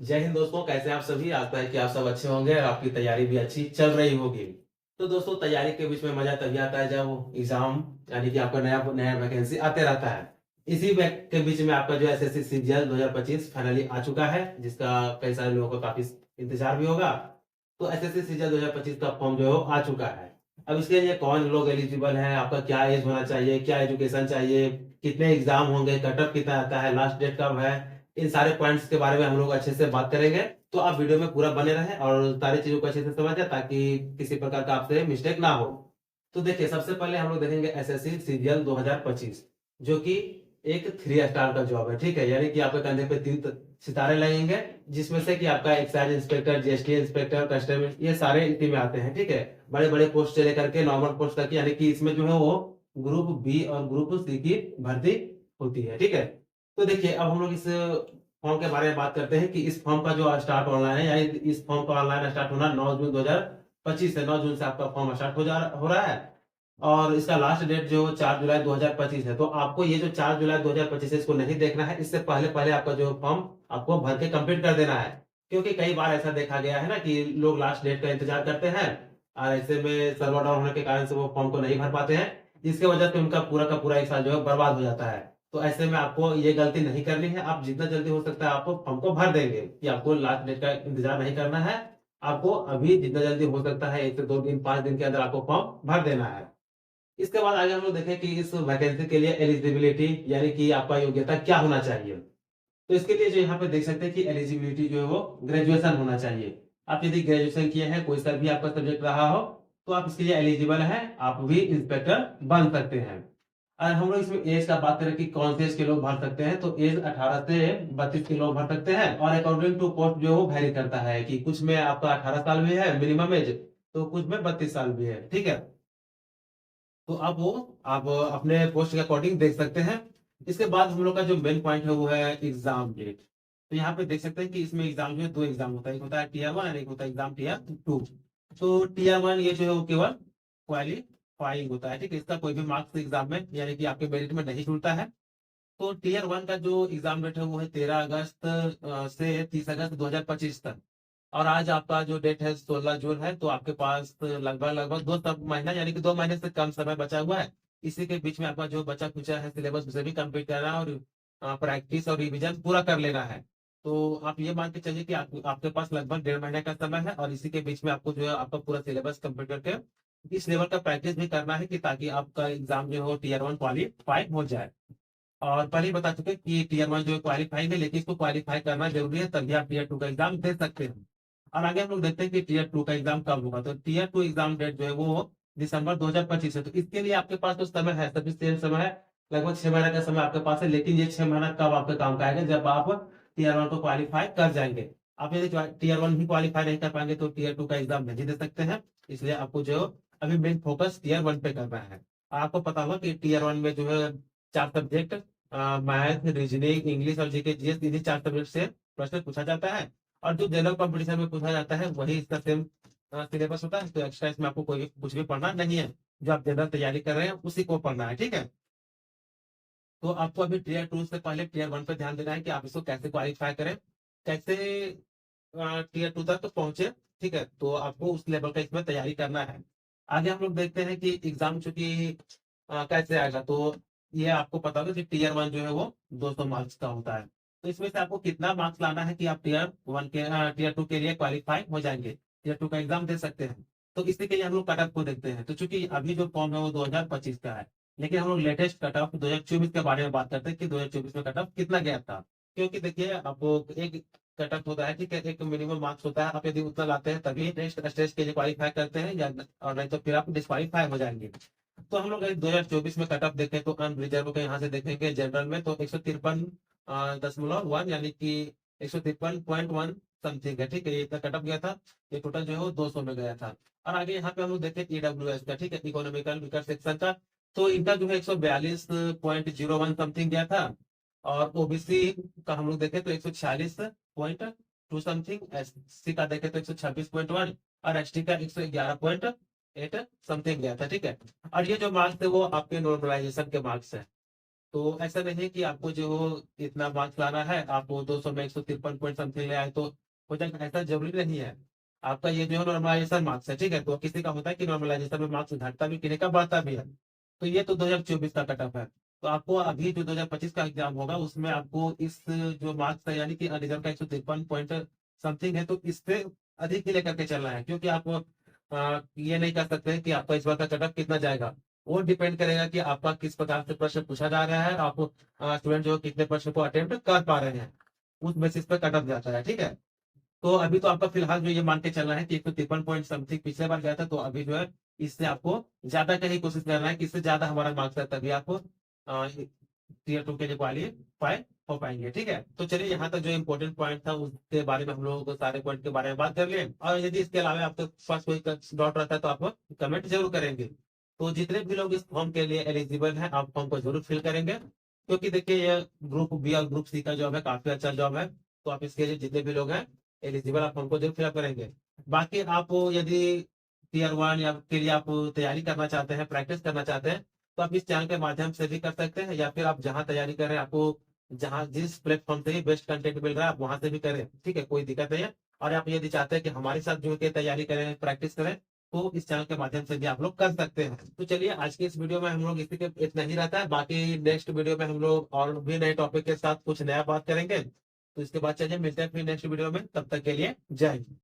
जय हिंद दोस्तों, कैसे हैं आप सभी। आता है कि आप सब अच्छे होंगे और आपकी तैयारी भी अच्छी चल रही होगी। तो दोस्तों, तैयारी के बीच में मजा तभी आता है जब एग्जाम यानी कि आपका नया नया वैकेंसी आते रहता है। इसी के बीच में आपका जो एसएससी सीजीएल 2025 फाइनली आ चुका है, जिसका कई सारे लोगों को काफी इंतजार भी होगा। तो एसएससी सीजीएल 2025 का फॉर्म जो है वो आ चुका है। अब इसके लिए कौन लोग एलिजिबल हैं, आपका क्या एज होना चाहिए, क्या एजुकेशन चाहिए, कितने एग्जाम होंगे, कट ऑफ कितना आता है, लास्ट डेट कब है, इन सारे पॉइंट्स के बारे में हम लोग अच्छे से बात करेंगे। तो आप वीडियो में पूरा बने रहें और सारी चीजों को अच्छे से समझ जाए, ताकि किसी प्रकार का आपसे मिस्टेक ना हो। तो देखिए, सबसे पहले हम लोग देखेंगे एसएससी सीजीएल 2025, जो कि एक 3 स्टार का जॉब है। ठीक है, यानी कि आपके कंधे पे 3 सितारे लगेंगे, जिसमें से कि आपका excise inspector, GST inspector, custom, ये सारे इसी में आते हैं। ठीक है, बड़े बड़े पोस्ट से लेकर के नॉर्मल पोस्ट तक, यानी कि इसमें जो है वो ग्रुप बी और ग्रुप सी की भर्ती होती है। ठीक है, तो देखिए, अब हम लोग इस फॉर्म के बारे में बात करते हैं कि इस फॉर्म का जो स्टार्ट ऑनलाइन है, यानी इस फॉर्म का ऑनलाइन स्टार्ट होना 9 जून 2025 से 9 जून से आपका फॉर्म स्टार्ट हो रहा है। और इसका लास्ट डेट जो 4 जुलाई 2025 है। तो आपको ये जो 4 जुलाई 2025 है, इसको नहीं देखना है। इससे पहले पहले आपका जो फॉर्म आपको भर के कंप्लीट कर देना है। क्योंकि कई बार ऐसा देखा गया है ना कि लोग लास्ट डेट का इंतजार करते हैं और ऐसे में सर्वर डाउन होने के कारण से वो फॉर्म को नहीं भर पाते हैं, जिसकी वजह से उनका पूरा का पूरा एक साल जो है बर्बाद हो जाता है। तो ऐसे में आपको ये गलती नहीं करनी है। आप जितना जल्दी हो सकता है आपको फॉर्म को भर देंगे, कि आपको लास्ट डेट का इंतजार नहीं करना है। आपको अभी जितना जल्दी हो सकता है 1 से 2 दिन 5 दिन के अंदर आपको फॉर्म भर देना है। इसके बाद आगे हम लोग देखें कि इस वैकेंसी के लिए एलिजिबिलिटी यानी कि आपका योग्यता क्या होना चाहिए। तो इसके लिए जो यहाँ पे देख सकते हैं कि एलिजिबिलिटी जो है वो ग्रेजुएशन होना चाहिए। आप यदि ग्रेजुएशन किए हैं, कोई सा भी आपका सब्जेक्ट रहा हो, तो आप इसके लिए एलिजिबल हैं, आप भी इंस्पेक्टर बन सकते हैं। और हम लोग इसमें एज का बात करें कि कौन से एज के लोग भर सकते हैं, तो एज 18 से 32 के लोग भर सकते हैं। और अकॉर्डिंग टू पोस्ट जो है वो वेरी करता है, कि कुछ में आपका 18 साल भी है मिनिमम एज, तो कुछ में 32 साल भी है। ठीक है, तो अब वो आप अपने पोस्ट के अकॉर्डिंग देख सकते हैं। इसके बाद हम लोग का जो मेन पॉइंट है वो है एग्जाम डेट। तो यहाँ पे देख सकते हैं कि इसमें एग्जाम जो है 2 एग्जाम होता है, एक होता है टीयर 1 और एक होता है एग्जाम टीयर 2। तो टीयर 1 ये जो है वो केवल क्वालिफाइंग होता है। ठीक है, इसका कोई भी मार्क्स एग्जाम में यानी कि आपके मेरिट में नहीं जुड़ता है। तो टीयर 1 का जो एग्जाम डेट है वो है 13 अगस्त से 30 अगस्त 2025 तक। और आज आपका जो डेट है 16 जून है, तो आपके पास लगभग लगभग 2 महीना यानी कि 2 महीने से कम समय बचा हुआ है। इसी के बीच में आपका जो बचा कुचा है सिलेबस, उसे भी कंप्लीट करना है और प्रैक्टिस और रिवीजन पूरा कर लेना है। तो आप ये मान के चलिए कि आपके पास लगभग 1.5 महीने का समय है, और इसी के बीच में आपको जो है आपका पूरा सिलेबस कंप्लीट करके इस लेवल का प्रैक्टिस भी करना है, कि ताकि आपका एग्जाम जो हो टीयर 1 क्वालिफाई हो जाए। और पहले ही बता चुके कि टीयर 1 जो है क्वालिफाई है, लेकिन इसको क्वालिफाई करना जरूरी है, तभी आप टीयर 2 का एग्जाम दे सकते हैं। और आगे हम लोग देखते हैं कि टीयर 2 का एग्जाम कब होगा। तो टीयर 2 एग्जाम डेट जो है वो दिसंबर 2025 है। तो इसके लिए आपके पास तो समय है, सफिशिएंट समय है, लगभग 6 महीने का समय आपके पास है। लेकिन ये 6 महीना कब आपके काम का आएगा, जब आप टीयर 1 को क्वालिफाई कर जाएंगे। आप यदि टीयर 1 ही क्वालिफाई नहीं कर पाएंगे, तो टीयर 2 का एग्जाम नहीं दे सकते हैं। इसलिए आपको जो अभी मेन फोकस टीयर 1 पे करना है। आपको पता होगा कि टीयर 1 में जो है 4 सब्जेक्ट, मैथ, रीजनिंग, इंग्लिश और जीके जीएस, इन्हीं 4 सब्जेक्ट से प्रश्न पूछा जाता है। और जो जनरल कंपटीशन में पूछा जाता है वही इसका सेम सिलेबस होता है। तो एक्स्ट्रा इसमें आपको कोई कुछ भी पढ़ना नहीं है। जो आप जनरल तैयारी कर रहे हैं उसी को पढ़ना है। ठीक है, तो आपको अभी टीयर 2 से पहले टीयर 1 पे ध्यान देना है, कि आप इसको कैसे क्वालिफाई करें, कैसे टीयर 2 तक तो पहुंचे। ठीक है, तो आपको उस लेवल का इसमें तैयारी करना है। आगे हम लोग देखते हैं कि एग्जाम चूंकि कैसे आएगा। तो ये आपको पता होगा कि टीयर 1 जो है वो 200 मार्क्स का होता है। तो इसमें से आपको कितना मार्क्स लाना है कि आप टीयर 2 के लिए क्वालिफाई हो जाएंगे, टीयर 2 का एग्जाम दे सकते हैं। तो इसी के लिए हम लोग कट ऑफ को देखते हैं। तो चूंकि अभी जो फॉर्म है वो 2025 का है, लेकिन हम लोग लेटेस्ट कट ऑफ 2024 के बारे में बात करते हैं कि 2024 में कट ऑफ कितना गया था। क्योंकि देखिए, आपको एक कट ऑफ होता है, ठीक है, एक मिनिमम मार्क्स होता है। आप यदि उतना लाते हैं तभी नेक्स्ट स्टेज के लिए क्वालिफाई करते हैं, या और नहीं तो फिर आप डिस्क्वालीफाई हो जाएंगे। तो हम लोग 2024 में कट ऑफ देखें तो अनरिजर्व के यहाँ से देखेंगे जनरल में, तो 153.1 यानी कि 153.1 समथिंग है। ठीक है, ये इतना कट ऑफ गया था। ये टोटल जो है वो 200 में गया था। और आगे यहाँ पे हम लोग देखें ईडब्ल्यूएस का, ठीक है, इकोनॉमिकल वीकर सेक्शन का, तो इनका जो है 142.01 समथिंग गया था। और ओबीसी का हम लोग देखें तो 146.2 समथिंग, एससी का देखें तो 126.1, और एसटी का 111.8 समथिंग गया था। ठीक है, और ये जो मार्क्स थे वो आपके नॉर्मलाइजेशन के मार्क्स है। तो ऐसा नहीं है कि आपको जो इतना मार्क्स लाना है, आप वो 200 में 153 पॉइंट समथिंग ले आए तो हो जाएगा, ऐसा जरूरी नहीं है। आपका ये जो है नॉर्मलाइजेशन मार्क्स है, ठीक है। तो किसी का होता है कि नॉर्मलाइजेशन में मार्क्स घटता भी, किसी का बढ़ता भी है। तो ये तो 2024 का कट ऑफ है। तो आपको अभी जो 2025 का एग्जाम होगा उसमें आपको इस जो मार्क्स है यानी कि रिजल्ट का 153 पॉइंट समथिंग है, तो इससे अधिक ही लेकर के चलना है, क्योंकि आप ये नहीं कर सकते कि आपका इस बार का कट ऑफ कितना जाएगा। वो डिपेंड करेगा कि आपका किस प्रकार से प्रश्न पूछा जा रहा है, आप स्टूडेंट जो कितने प्रश्न को अटेम्प्ट कर पा रहे हैं, उस बेसिस पे कट ऑफ जाता है, ठीक है। तो अभी तो आपका फिलहाल जो ये मान के चलना है कि 153 पॉइंट समथिंग पिछले बार गया था, तो अभी जो है इससे आपको ज्यादा करने की कोशिश करना है कि इससे ज्यादा हमारा मार्क्स है, तभी आपको टीयर 2 के लिए क्वालिफाई हो पाएंगे, ठीक है। तो चलिए यहाँ तक जो इम्पोर्टेंट पॉइंट था उसके बारे में हम लोगों को सारे पॉइंट के बारे में बात कर लिए, और यदि इसके अलावा आपके पास कोई डाउट रहता है तो आप कमेंट जरूर करेंगे। तो जितने भी लोग इस फॉर्म के लिए एलिजिबल हैं, आप फॉर्म को जरूर फिल करेंगे, क्योंकि देखिए ये ग्रुप बी और ग्रुप सी का जॉब है, काफी अच्छा जॉब है। तो आप इसके लिए जितने भी लोग हैं एलिजिबल, आप फॉर्म को जरूर फिलअप करेंगे। बाकी आप यदि टीयर 1 या के लिए आप तैयारी करना चाहते हैं, प्रैक्टिस करना चाहते हैं, तो आप इस चैनल के माध्यम से भी कर सकते हैं, या फिर आप जहां तैयारी कर रहे हैं, आपको जहां जिस प्लेटफॉर्म से ही बेस्ट कंटेंट मिल रहा है आप वहां से भी करें, ठीक है, कोई दिक्कत नहीं है। और आप यदि चाहते हैं कि हमारे साथ जुड़ के तैयारी करें, प्रैक्टिस करें, तो इस चैनल के माध्यम से भी आप लोग कर सकते हैं। तो चलिए आज की इस वीडियो में हम लोग इसी के इतना ही रहता है, बाकी नेक्स्ट वीडियो में हम लोग और भी नए टॉपिक के साथ कुछ नया बात करेंगे। तो इसके बाद चलिए मिलते हैं फिर नेक्स्ट वीडियो में, तब तक के लिए जय हिंद।